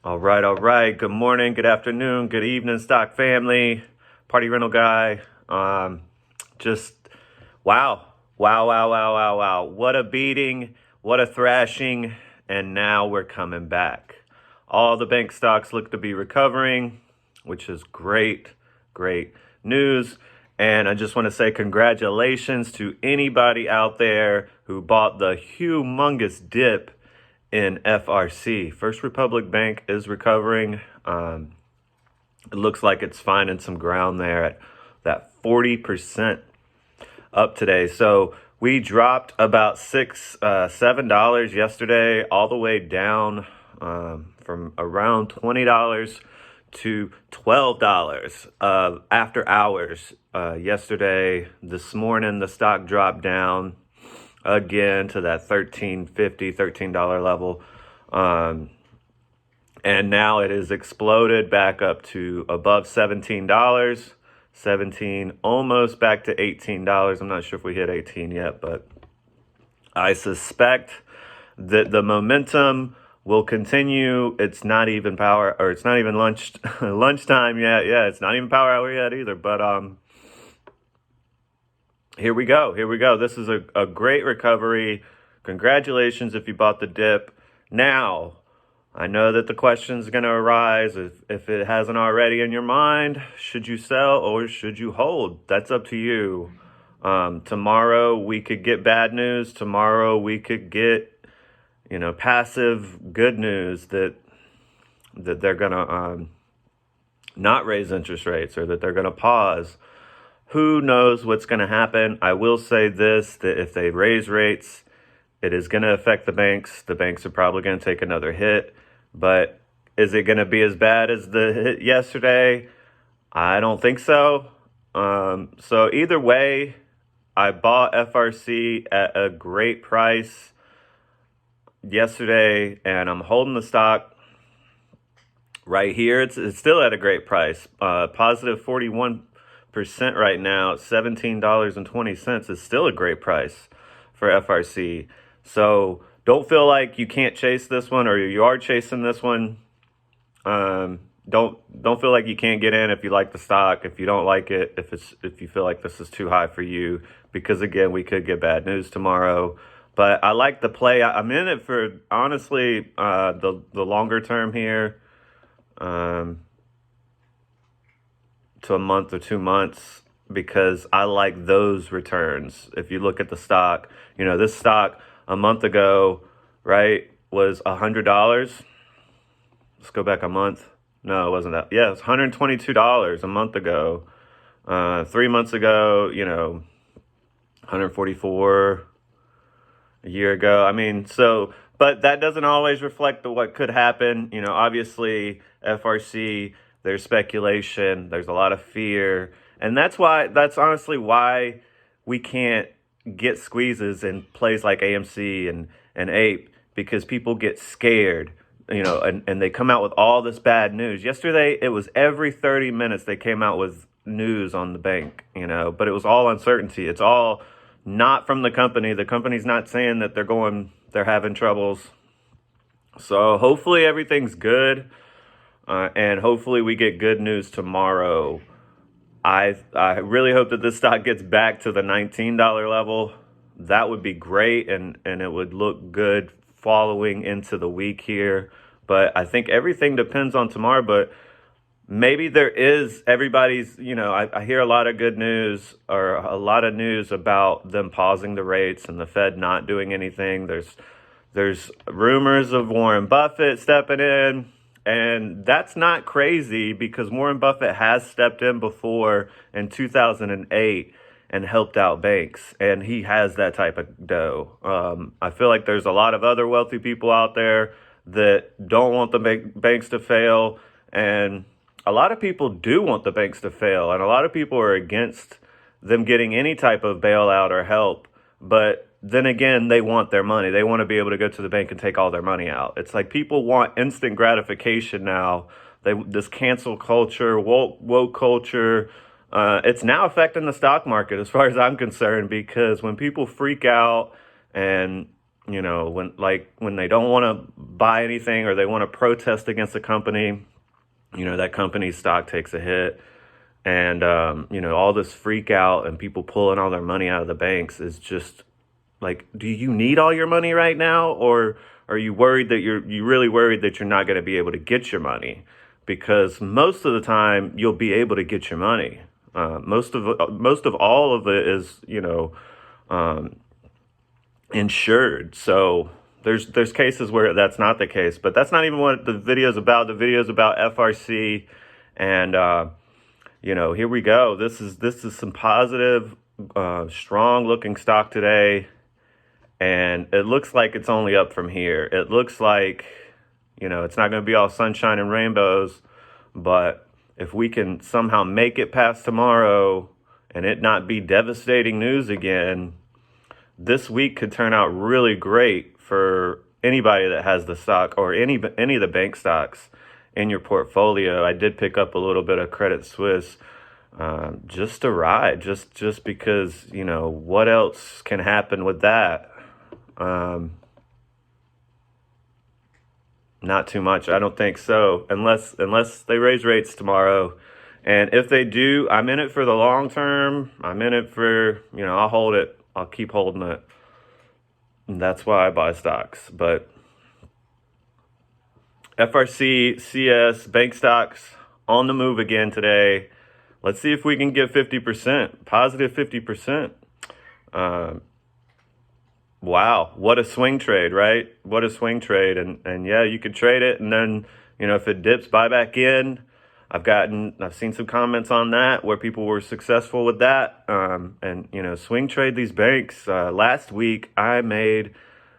All right. Good morning, good afternoon, good evening, stock family, party rental guy. Just wow, wow. What a beating, what a thrashing, and now we're coming back. All the bank stocks look to be recovering, which is great news. And I just want to say congratulations to anybody out there who bought the humongous dip in FRC. First Republic Bank is recovering. It looks like it's finding some ground there at that 40% up today. So we dropped about $7 yesterday, all the way down from around $20 to $12 after hours yesterday. This morning, the stock dropped down again to that $13 level. And now it has exploded back up to above $17. 17, almost back to $18. I'm not sure if we hit 18 yet, but I suspect that the momentum will continue. It's not even lunchtime yet. Yeah, it's not even power hour yet either. But here we go. This is a great recovery. Congratulations if you bought the dip. Now, I know that the question's going to arise if it hasn't already in your mind. Should you sell or should you hold? That's up to you. Tomorrow we could get bad news. Tomorrow we could get, passive good news that they're going to not raise interest rates or that they're going to pause. Who knows what's going to happen? I will say this, that if they raise rates, it is going to affect the banks. The banks are probably going to take another hit. But is it going to be as bad as the hit yesterday? I don't think so. So either way, I bought FRC at a great price yesterday, and I'm holding the stock right here. It's still at a great price. Positive 41% right now, $17.20 is still a great price for FRC. So don't feel like you can't chase this one, or you are chasing this one. Don't feel like you can't get in if you like the stock. If you don't like it, if you feel like this is too high for you, because again, we could get bad news tomorrow. But I like the play. I'm in it for, honestly, the longer term here, to a month or 2 months, because I like those returns. If you look at the stock, this stock a month ago, right, was $100. Let's go back a month. No, it wasn't that. Yeah, it was $122 a month ago. 3 months ago, 144 a year ago. I mean, but that doesn't always reflect what could happen. Obviously, FRC, there's speculation, there's a lot of fear. And that's honestly why we can't get squeezes in plays like AMC and APE, because people get scared, and they come out with all this bad news. Yesterday, it was every 30 minutes they came out with news on the bank, but it was all uncertainty. It's all not from the company. The company's not saying that they're having troubles. So hopefully everything's good, and hopefully we get good news tomorrow. I really hope that this stock gets back to the $19 level. That would be great, and it would look good following into the week here. But I think everything depends on tomorrow. But maybe everybody's, I hear a lot of good news, or a lot of news about them pausing the rates and the Fed not doing anything. There's rumors of Warren Buffett stepping in. And that's not crazy, because Warren Buffett has stepped in before in 2008 and helped out banks. And he has that type of dough. I feel like there's a lot of other wealthy people out there that don't want the banks to fail. And a lot of people do want the banks to fail. And a lot of people are against them getting any type of bailout or help. But then again, they want their money. They want to be able to go to the bank and take all their money out. It's like people want instant gratification now. This cancel culture, woke culture, it's now affecting the stock market as far as I'm concerned, because when people freak out and when they don't want to buy anything or they want to protest against a company, that company's stock takes a hit. And, all this freak out and people pulling all their money out of the banks is just like, do you need all your money right now? Or are you worried that you really worried that you're not going to be able to get your money? Because most of the time you'll be able to get your money. Most of all of it is, insured. So there's cases where that's not the case, but that's not even what the video is about. The video is about FRC, and here we go. This is some positive, strong looking stock today, and it looks like it's only up from here. It looks like it's not going to be all sunshine and rainbows, but if we can somehow make it past tomorrow and it not be devastating news again, this week could turn out really great for anybody that has the stock or any of the bank stocks in your portfolio. I did pick up a little bit of Credit Suisse just to ride, just because, what else can happen with that? Not too much. I don't think so, unless they raise rates tomorrow. And if they do, I'm in it for the long term. I'm in it for, I'll hold it. I'll keep holding it. And that's why I buy stocks. But FRC, CS, bank stocks on the move again today. Let's see if we can get 50%, positive 50%. Wow, what a swing trade, right? What a swing trade. And yeah, you could trade it, and then, if it dips, buy back in. I've seen some comments on that where people were successful with that. And swing trade these banks. Last week I made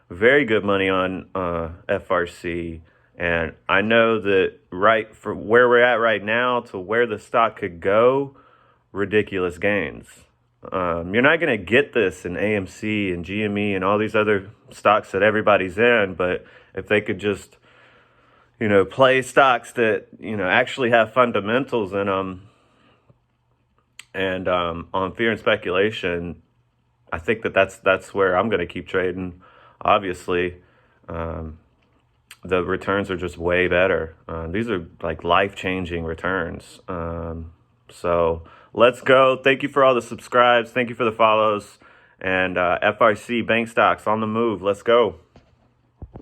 very good money on FRC, and I know that right from where we're at right now to where the stock could go, ridiculous gains. You're not going to get this in AMC and GME and all these other stocks that everybody's in, but if they could just play stocks that, actually have fundamentals in them, and on fear and speculation, I think that's where I'm going to keep trading. Obviously, the returns are just way better. These are like life-changing returns. So let's go. Thank you for all the subscribes. Thank you for the follows. And FRC bank stocks on the move. Let's go.